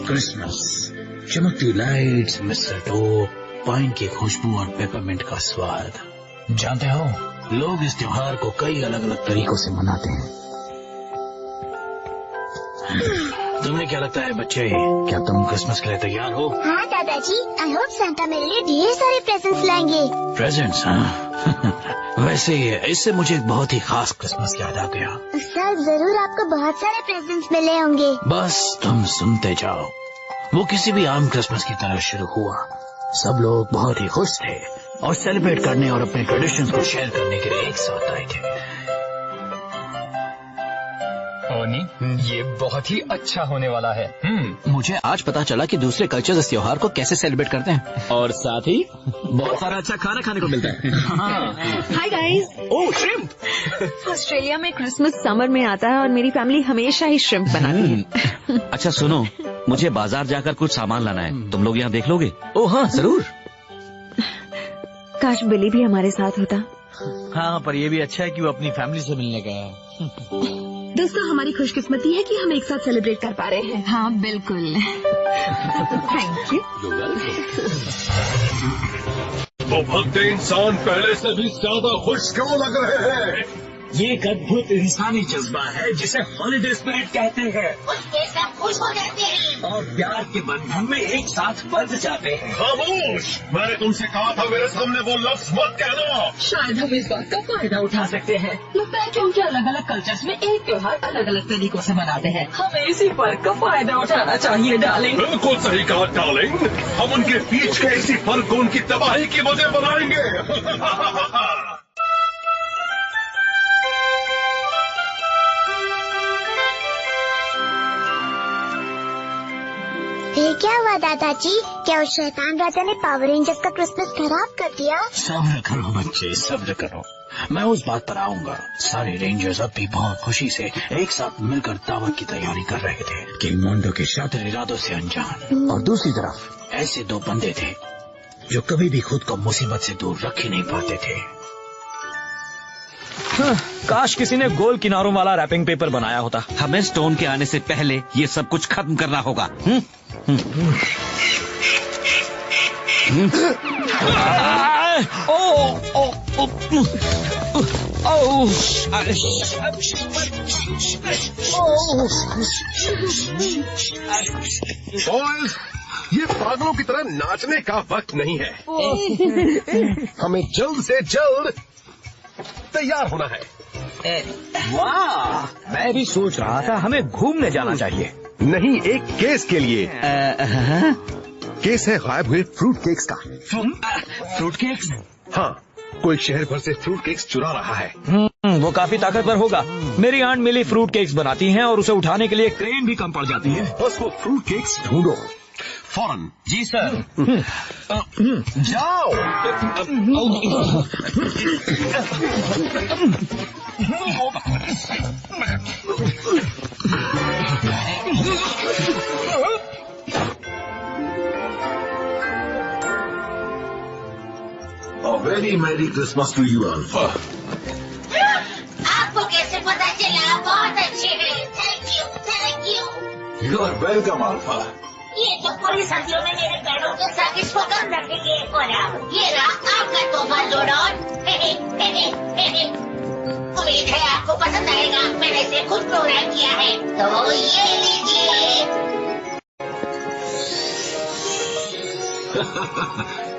Christmas, चमकती lights, मिस्टरटो, pine की खुशबू और पेपरमिंट का स्वाद। जानते हो, लोग इस त्योहार को कई अलग अलग तरीकों से मनाते हैं। तुम्हें क्या लगता है बच्चे, क्या तुम क्रिसमस के लिए तैयार हो? हाँ दादाजी, आई होप सांता मेरे लिए ढेर सारे प्रेजेंट्स लाएंगे। प्रेजेंट्स? हाँ। वैसे इससे मुझे एक बहुत ही खास क्रिसमस याद आ गया। इस साल जरूर आपको बहुत सारे प्रेजेंट्स मिले होंगे। बस तुम सुनते जाओ। वो किसी भी आम क्रिसमस की तरह शुरू हुआ। सब लोग बहुत ही खुश थे और सेलिब्रेट करने और अपने ट्रेडिशंस को शेयर करने के लिए एक साथ आए थे। ओनी, ये बहुत ही अच्छा होने वाला है। मुझे आज पता चला कि दूसरे कल्चर्स इस त्योहार को कैसे सेलिब्रेट करते हैं और साथ ही बहुत सारा अच्छा खाना खाने को मिलता है। Hi guys. Oh, shrimp. Australia में क्रिसमस समर में आता है और मेरी फैमिली हमेशा ही श्रिम्प बनाती है। अच्छा सुनो, मुझे बाजार जाकर कुछ सामान लाना है, तुम लोग यहाँ देख लोगे? ओह हाँ, जरूर। काश बिली भी हमारे साथ होता। हाँ, पर ये भी अच्छा है कि वो अपनी फैमिली से मिलने गया है। दोस्तों, हमारी खुशकिस्मती है कि हम एक साथ सेलिब्रेट कर पा रहे हैं। हाँ बिल्कुल। Thank you. वो भगते इंसान पहले से भी ज्यादा खुश क्यों लग रहे हैं? ये एक अद्भुत इंसानी जज्बा है जिसे हॉलिडे स्पिरिट कहते हैं। उसके सब खुश हो जाते हैं और प्यार के बंधन में एक साथ बंध जाते हैं। खामोश! मैंने तुमसे कहा था मेरे सामने वो लफ्ज मत कहना। शायद हम इस बात का फायदा उठा सकते हैं। लगता है कि उनके अलग अलग कल्चर्स में एक त्योहार अलग अलग तरीकों से मनाते हैं। हमें इसी फर्क का फायदा उठाना चाहिए डार्लिंग। बिल्कुल सही कहा डार्लिंग। हम उनके बीच के इसी फर्क को उनकी तबाही की वजह बनाएंगे। फिर क्या हुआ दादाजी? क्या उस शैतान राजा ने पावर रेंजर्स का क्रिसमस खराब कर दिया? सब्र करो बच्चे, सब्र करो। मैं उस बात पर आऊंगा। सारे रेंजर्स अब भी बहुत खुशी से एक साथ मिलकर दावत की तैयारी कर रहे थे। किंग मोंडो के शातिर इरादों से अनजान। और दूसरी तरफ ऐसे दो बंदे थे जो कभी भी खुद को मुसीबत से दूर रख ही नहीं पाते थे। काश किसी ने गोल किनारों वाला रैपिंग पेपर बनाया होता। हमें स्टोन के आने से पहले ये सब कुछ खत्म करना होगा। बॉयज, ये पागलों की तरह नाचने का वक्त नहीं है। हमें जल्द से जल्द तैयार होना है। वाह, मैं भी सोच रहा था हमें घूमने जाना चाहिए। नहीं, एक केस के लिए। केस है गायब हुए फ्रूट केक्स का। Fruit cakes? हाँ, कोई शहर भर से फ्रूट केक्स चुरा रहा है। वो काफी ताकतवर होगा। मेरी आंट मिली फ्रूट केक्स बनाती हैं और उसे उठाने के लिए क्रेन भी कम पड़ जाती है। बस वो फ्रूट केक्स ढूंढो फौरन। जी सर। जाओ। Very merry Christmas to you Alpha. आपको कैसे पता चला? बहुत अच्छे हैं। Thank you, thank you. You are welcome Alpha. ये तो पूरी सब्जियों में मेरे पैरों के साथ इसको कम रखने के लिए खोला। ये रहा आपका तोहफा जोड़ोन। उम्मीद है आपको पसंद आएगा। मैंने इसे खुद प्रोग्राम किया है, तो ये लीजिए।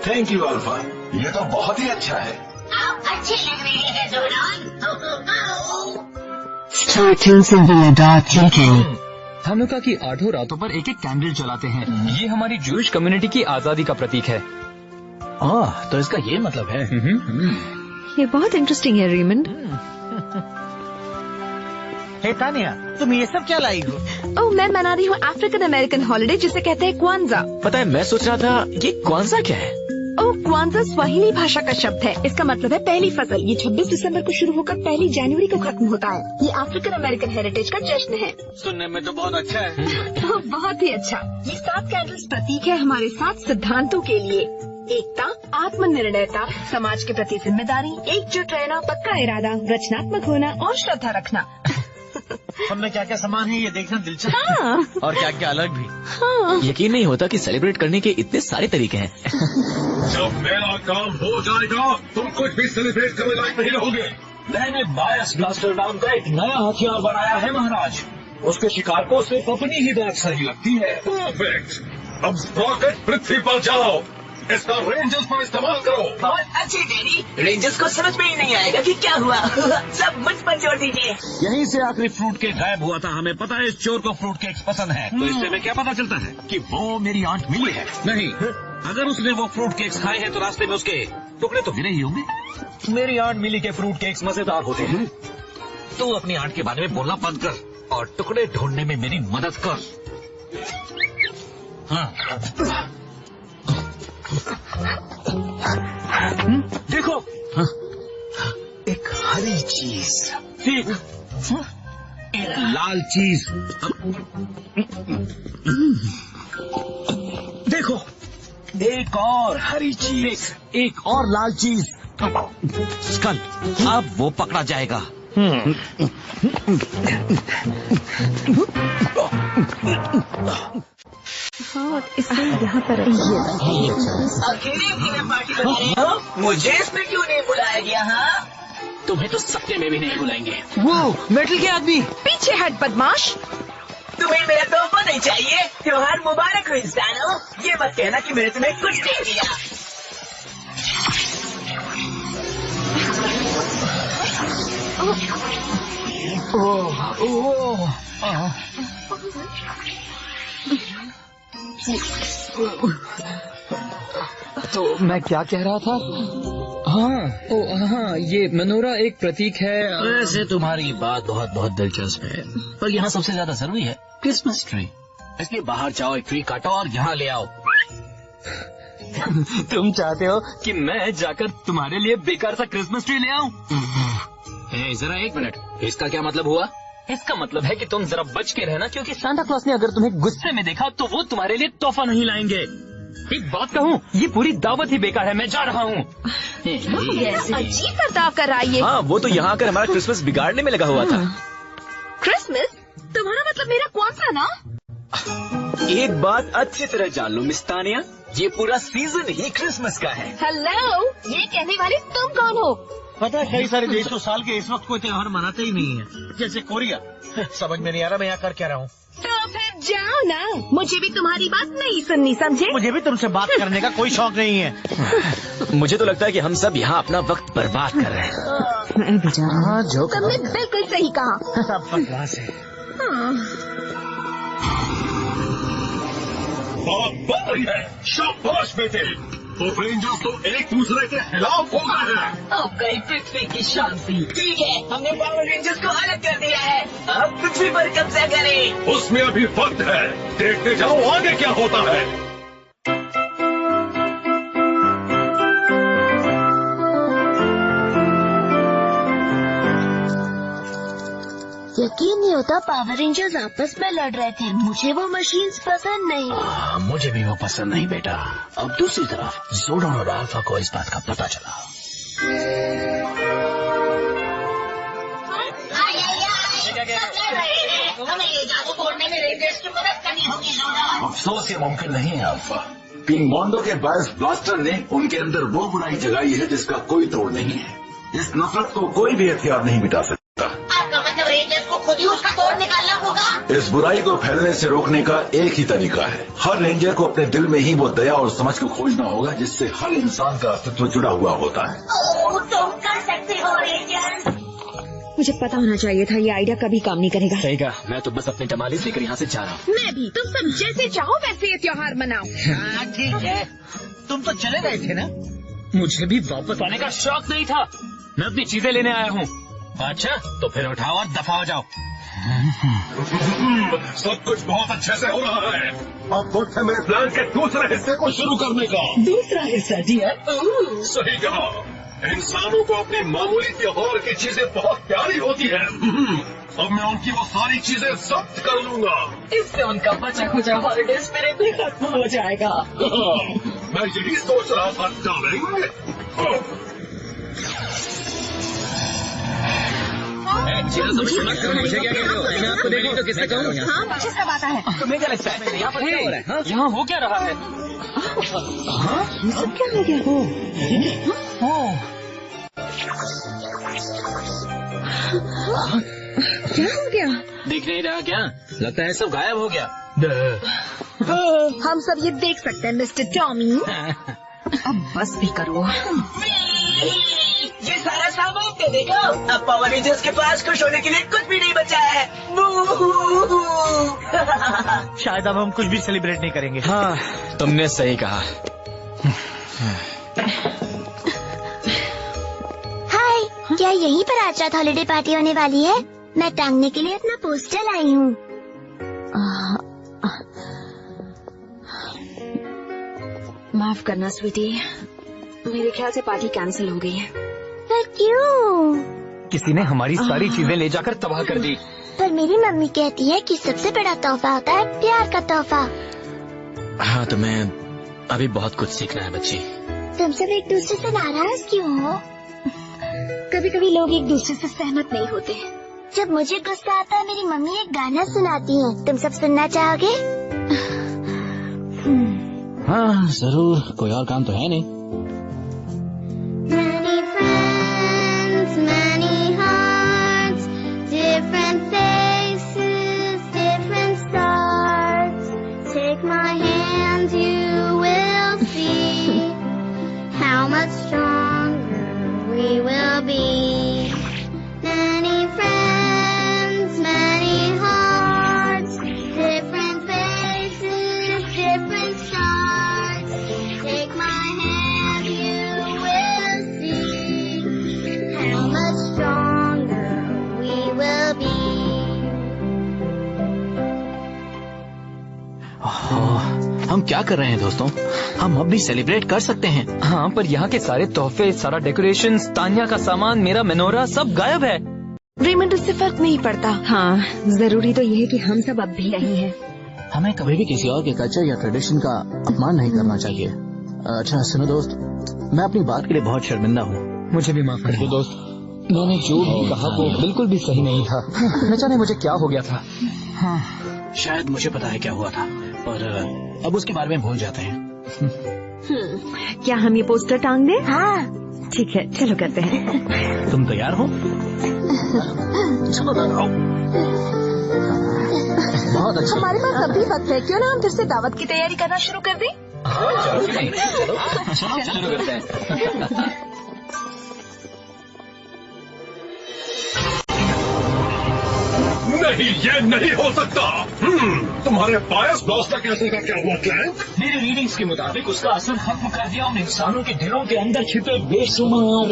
थैंक यू अल्फा, ये तो बहुत ही अच्छा है। आप अच्छे लग रहे हैं जोड़ोन। Starting singular dot thinking. Hanukkah की 8 रातों पर एक एक कैंडल जलाते हैं। ये हमारी जूश कम्युनिटी की आजादी का प्रतीक है। तो इसका ये मतलब है। ये बहुत इंटरेस्टिंग है रीमंड। हे तानिया, तुम ये सब क्या लाई हो? ओह, मैं मना रही हूँ अफ्रीकन अमेरिकन हॉलिडे जिसे कहते हैं क्वांजा। पता है, मैं सोच रहा था ये क्वांजा क्या है? ओह, क्वांजा स्वाहिली भाषा का शब्द है। इसका मतलब है पहली फसल। ये 26 दिसंबर को शुरू होकर 1 जनवरी को खत्म होता है। ये अफ्रीकन अमेरिकन हेरिटेज का जश्न है। सुनने में तो बहुत अच्छा है। बहुत ही अच्छा। ये 7 कैंडल्स प्रतीक है हमारे 7 सिद्धांतों के लिए। एकता, आत्मनिर्णयता, समाज के प्रति जिम्मेदारी, एकजुट रहना, पक्का इरादा, रचनात्मक होना और श्रद्धा रखना। में क्या क्या सामान है ये देखना दिलचस्प है। हाँ। और क्या क्या अलग भी। हाँ। यकीन नहीं होता कि सेलिब्रेट करने के इतने सारे तरीके हैं। जब मेरा काम हो जाएगा तुम कुछ भी सेलिब्रेट करने लायक नहीं रहोगे। मैंने बायस ब्लास्टर नाम का एक नया हथियार बनाया है महाराज। उसके शिकार को सिर्फ अपनी ही बैग सही लगती है। परफेक्ट। अब रॉकेट पृथ्वी पर जाओ, इसका रेंजर्स पर इस्तेमाल करो। बहुत अच्छी डैडी, रेंजर्स को समझ में ही नहीं आएगा कि क्या हुआ। सब मुझ पर जोड़ दीजिए। यहीं से आखिरी फ्रूट केक गायब हुआ था। हमें पता है इस चोर को फ्रूट केक पसंद है, तो इससे हमें क्या पता चलता है कि वो मेरी आंट मिली है। नहीं, अगर उसने वो फ्रूट केक्स खाए हैं तो रास्ते में उसके टुकड़े तो गिरे ही होंगे। मेरी आंट मिली के फ्रूट केक्स मजेदार होते हैं। तू अपनी आंट के बारे में बोलना बंद कर और टुकड़े ढूंढने में मेरी मदद कर। हाँ। देखो, एक हरी चीज, एक लाल चीज। देखो, एक और हरी चीज, एक और लाल चीज। स्कल, अब वो पकड़ा जाएगा। हाँ, इससे यहाँ पर अकेले अकेले पार्टी बना रहे हो, मुझे इसमें क्यों नहीं बुलाया गया? हाँ, तुम्हें तो सपने में भी नहीं बुलाएंगे। वो मेटल के आदमी। पीछे हट बदमाश। तुम्हें मेरा तोहफा नहीं चाहिए? त्योहार मुबारक हो इंसानों। ये मत कहना कि मैंने तुम्हें कुछ नहीं दिया। तो मैं क्या कह रहा था? हाँ, ये मेनोरा एक प्रतीक है। वैसे तुम्हारी बात बहुत बहुत दिलचस्प है, पर यहाँ सबसे ज्यादा जरूरी है क्रिसमस ट्री। इसलिए बाहर जाओ, एक ट्री काटो और यहाँ ले आओ। तुम चाहते हो कि मैं जाकर तुम्हारे लिए बेकार सा क्रिसमस ट्री ले आऊं? जरा एक मिनट, इसका क्या मतलब हुआ? इसका मतलब है कि तुम जरा बच के रहना, क्योंकि सांता क्लॉज ने अगर तुम्हें गुस्से में देखा तो वो तुम्हारे लिए तोहफा नहीं लाएंगे। एक बात कहूँ, ये पूरी दावत ही बेकार है। मैं जा रहा हूँ। अजीब बर्ताव कर रहा है ये। हाँ, वो तो यहाँ आकर हमारा क्रिसमस बिगाड़ने में लगा हुआ था। क्रिसमस? तुम्हारा मतलब मेरा कौन सा ना? एक बात अच्छी तरह जान लो मिस तानिया, ये पूरा सीजन ही क्रिसमस का है। हेलो, ये कहने वाली तुम कौन हो? पता है कई सारे देश तो साल के इस वक्त कोई त्योहार मनाते ही नहीं है, जैसे कोरिया। समझ में नहीं आ रहा मैं यहाँ कर क्या रहा हूँ। तो फिर जाओ ना, मुझे भी तुम्हारी बात नहीं सुननी, समझे? मुझे भी तुमसे बात करने का कोई शौक नहीं है। मुझे तो लगता है कि हम सब यहाँ अपना वक्त बर्बाद कर रहे हैं। मैं भी जा रहा हूँ। जो तुमने बिल्कुल सही कहा। सब बकवास है। बहुत बड़ी है। शाबाश बेटे। तो रेंजर्स तो एक दूसरे के खिलाफ हो गए हैं। अब गई पृथ्वी की शांति। ठीक है, हमने पावर रेंजर्स को अलग कर दिया है। अब पृथ्वी पर कब्जा करें। उसमें अभी वक्त है, देखते जाओ आगे क्या होता है। यकीन नहीं होता पावर रेंजर्स आपस में लड़ रहे थे। मुझे वो मशीन्स पसंद नहीं। मुझे भी वो पसंद नहीं बेटा। अब दूसरी तरफ जोडन और अल्फा को इस बात का पता चला। हमें ये जादू तोड़ने में रेंजर्स की मदद करनी होगी। अफसोस ये मुमकिन नहीं है अल्फा। किंग मोंडो के बायस ब्लास्टर ने उनके अंदर वो बुराई जगाई है जिसका कोई तोड़ नहीं है। इस नफरत को कोई भी हथियार नहीं मिटा सकता। आपका मतलब रेंजर्स को खुद ही उसका तोड़ निकालना होगा? इस बुराई को फैलने से रोकने का एक ही तरीका है। हर रेंजर को अपने दिल में ही वो दया और समझ को खोजना होगा जिससे हर इंसान का अस्तित्व जुड़ा हुआ होता है। तुम कर सकते हो रेंजर्स। मुझे पता होना चाहिए था ये आइडिया कभी काम नहीं करेगा। सही कहा, मैं तो बस अपनी टमाली लेकर यहाँ से जा रहा हूँ। मैं भी। तुम सब जैसे चाहो वैसे ये त्योहार मनाओ। हाँ ठीक है, तुम तो चले गए थे ना। मुझे भी वापस आने का शौक नहीं था। मैं अपनी चीजें लेने आया हूँ। अच्छा, तो फिर उठाओ और दफा हो जाओ। सब कुछ बहुत अच्छे से हो रहा है। अब वक्त है मेरे प्लान के दूसरे हिस्से को शुरू करने का। दूसरा हिस्सा डियर। सही कहा। इंसानों को अपनी मामूली त्योहार की चीजें बहुत प्यारी होती है। अब मैं उनकी वो सारी चीजें जब्त कर लूंगा। इससे उनका बचा खुचा हॉलिडे स्पिरिट भी खत्म हो जाएगा। मैं यही सोच रहा था डार्लिंग। मुझे क्या कह रहे हो? मैं आपको देखूं तो किससे कहूँ? हाँ, मुझे सब आता है। तुम्हें क्या लगता है यहाँ पर क्या हो रहा है? हाँ? यहाँ हो क्या रहा है? हाँ, ये सब क्या हो गया? क्या हो गया? दिख नहीं रहा क्या? लगता है सब गायब हो गया। हम सब ये देख सकते हैं मिस्टर टॉमी। अब बस भी करो। ये सारा सामान दे देखो। अब पावर रेंजर्स के पास खुश होने के लिए कुछ भी नहीं बचा है। शायद अब हम कुछ भी सेलिब्रेट नहीं करेंगे। हाँ, तुमने सही कहा। हाय, क्या यहीं पर आज रात हॉलिडे पार्टी होने वाली है? मैं टांगने के लिए अपना पोस्टर लाई हूँ। माफ करना स्वीटी, मेरे ख्याल से पार्टी कैंसिल हो गई है। पर क्यों? किसी ने हमारी सारी चीजें ले जाकर तबाह कर दी। पर मेरी मम्मी कहती है कि सबसे बड़ा तोहफा होता है प्यार का तोहफा। हाँ, तुम्हें अभी बहुत कुछ सीखना है बच्ची। तुम सब एक दूसरे से नाराज क्यों हो? कभी कभी लोग एक दूसरे से सहमत नहीं होते। जब मुझे गुस्सा आता है मेरी मम्मी एक गाना सुनाती है। तुम सब सुनना चाहोगे? हाँ जरूर, कोई और काम तो है नहीं। Many friends, many hearts, different faces, different stars. Take my hand, you will see how much stronger we will be. Many friends, many hearts, different faces, different stars. Take my hand, you will see how much stronger we will be. हम क्या कर रहे हैं दोस्तों? हम अब भी celebrate कर सकते हैं। हाँ, पर यहाँ के सारे तोहफे, सारा डेकोरेशन, तान्या का सामान, मेरा मेनोरा सब गायब है। रेमंड, उससे फर्क नहीं पड़ता। हाँ, जरूरी तो ये है कि हम सब अब भी यही हैं। हमें कभी भी किसी और के कल्चर या ट्रेडिशन का अपमान नहीं करना चाहिए। अच्छा सुनो दोस्त, मैं अपनी बात के लिए बहुत शर्मिंदा हूँ। मुझे भी माफ कर दो दोस्त, मैंने जो भी कहा वो बिल्कुल भी सही नहीं था। न जाने मुझे क्या हो गया था। हाँ, शायद मुझे पता है क्या हुआ था, पर अब उसके बारे में भूल जाते हैं। क्या हम ये पोस्टर टांग दें? हाँ, ठीक है, चलो करते हैं। तुम तैयार हो? चलो लगाओ। बहुत अच्छा। हमारे पास अभी वक्त है, क्यों ना हम फिर से दावत की तैयारी करना शुरू कर दें? चलो शुरू करते हैं। नहीं, ये नहीं हो सकता। तुम्हारे पायस ब्लास्टर कैसे का क्या हुआ क्लैंक? मेरी रीडिंग्स के मुताबिक उसका असर खत्म कर दिया उन इंसानों के दिलों के अंदर छिपे बेशुमार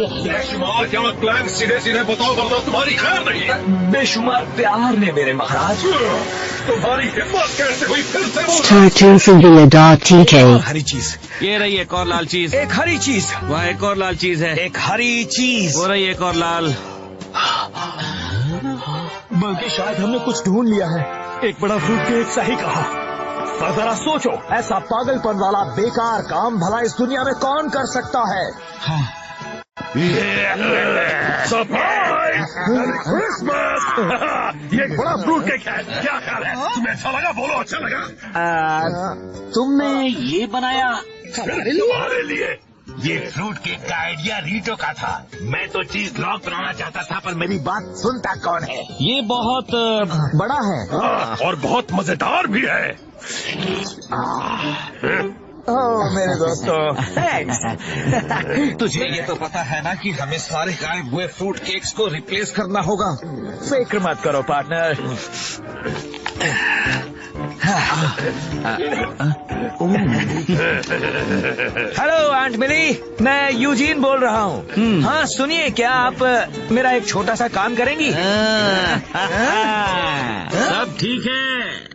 क्या क्लैंक? सीधे सीधे बताओ वरना तुम्हारी खैर नहीं। बेशुमार प्यार ने मेरे महाराज। तुम्हारी हिम्मत कैसे हुई फिर से बोल? हरी चीज, ये रही एक और लाल चीज। एक हरी चीज, वहाँ एक और लाल चीज है। एक हरी चीज। वो रही एक और लाल। बल्कि शायद हमने कुछ ढूंढ लिया है। एक बड़ा फ्रूट केक सही कहा। पर जरा सोचो, ऐसा पागलपन वाला बेकार काम भला इस दुनिया में कौन कर सकता है? सरप्राइज! क्रिसमस! ये एक बड़ा फ्रूट केक है। क्या ख्याल है? तुम्हें अच्छा लगा? बोलो अच्छा लगा। तुमने ये बनाया? तुम्हारे लिए। ये फ्रूट केक का आइडिया रीटो का था। मैं तो चीज लॉक बनाना चाहता था, पर मेरी बात सुनता कौन है? ये बहुत बड़ा है। और बहुत मजेदार भी है। ओह मेरे दोस्तों, तुझे ये तो पता है ना कि हमें सारे गायब हुए फ्रूट केक्स को रिप्लेस करना होगा। फिक्र मत करो पार्टनर। हेलो आंट मिली, मैं यूजीन बोल रहा हूँ। हाँ सुनिए, क्या आप मेरा एक छोटा सा काम करेंगी? सब ठीक है।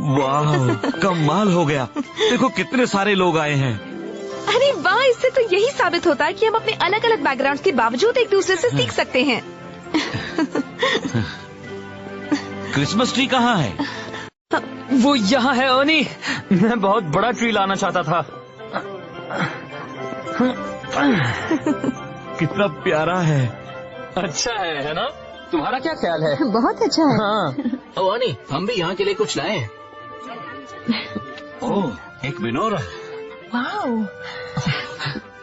वाह, कमाल हो गया। देखो कितने सारे लोग आए हैं। अरे वाह, इससे तो यही साबित होता है कि हम अपने अलग अलग बैकग्राउंड के बावजूद एक दूसरे से सीख सकते हैं। क्रिसमस ट्री कहाँ है? वो यहाँ है ओनी। मैं बहुत बड़ा ट्री लाना चाहता था। कितना प्यारा है। अच्छा है ना? तुम्हारा क्या ख्याल है? बहुत अच्छा है। हाँ। ओ अनी, हम भी यहाँ के लिए कुछ लाए हैं। ओह, एक मेनोरा। वाओ।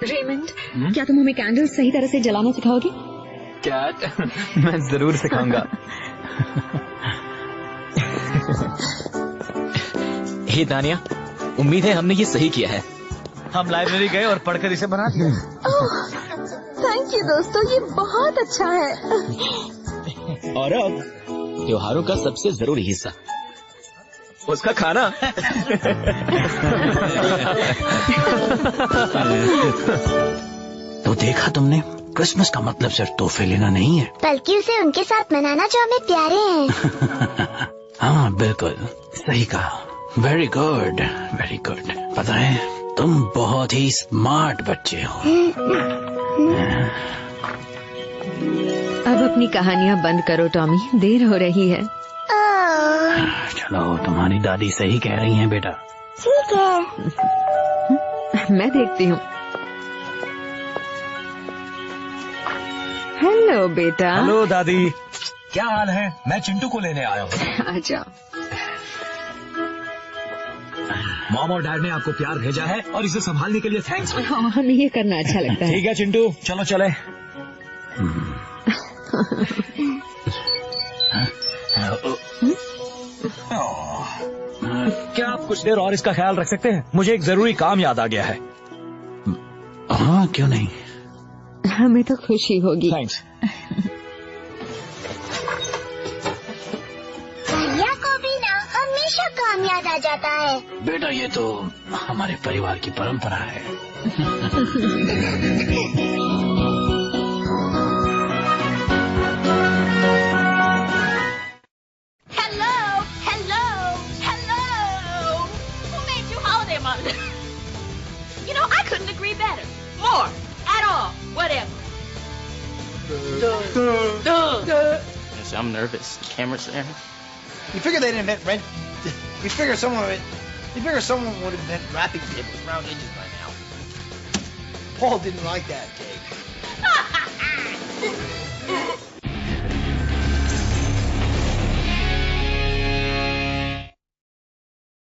रेमंड, क्या तुम हमें कैंडल सही तरह से जलाना सिखाओगे? क्या? मैं जरूर सिखाऊंगा। हे दानिया, उम्मीद है हमने ये सही किया है। हम लाइब्रेरी गए और पढ़कर इसे बना दिया। थैंक यू दोस्तों, ये बहुत अच्छा है। और अब त्योहारों का सबसे जरूरी हिस्सा, उसका खाना। तो देखा तुमने, क्रिसमस का मतलब सिर्फ तोहफे लेना नहीं है, बल्कि उसे उनके साथ मनाना जो हमें प्यारे हैं। हाँ बिल्कुल सही कहा। Very good, very good. पता है, तुम बहुत ही स्मार्ट बच्चे हो। अब अपनी कहानियाँ बंद करो टॉमी, देर हो रही है। चलो, तुम्हारी दादी सही कह रही हैं बेटा। ठीक है। मैं देखती हूँ। हेलो बेटा। हेलो दादी, क्या हाल है? मैं चिंटू को लेने आया हूँ। आजा। मॉम और डैड ने आपको प्यार भेजा है और इसे संभालने के लिए थैंक्स। हमें ये करना अच्छा लगता है। ठीक है चिंटू, चलो चले। क्या आप कुछ देर और इसका ख्याल रख सकते हैं? मुझे एक जरूरी काम याद आ गया है। हाँ, क्यों नहीं। हमें तो खुशी होगी। थैंक्स। भैया को भी ना हमेशा काम याद आ जाता है। बेटा, ये तो हमारे परिवार की परंपरा है। You know, I couldn't agree better. More. At all. Whatever. Yes, I'm nervous. The camera's there. You figure they didn't invent rent? You figure someone would invent wrapping tables with round edges by now. Paul didn't like that cake.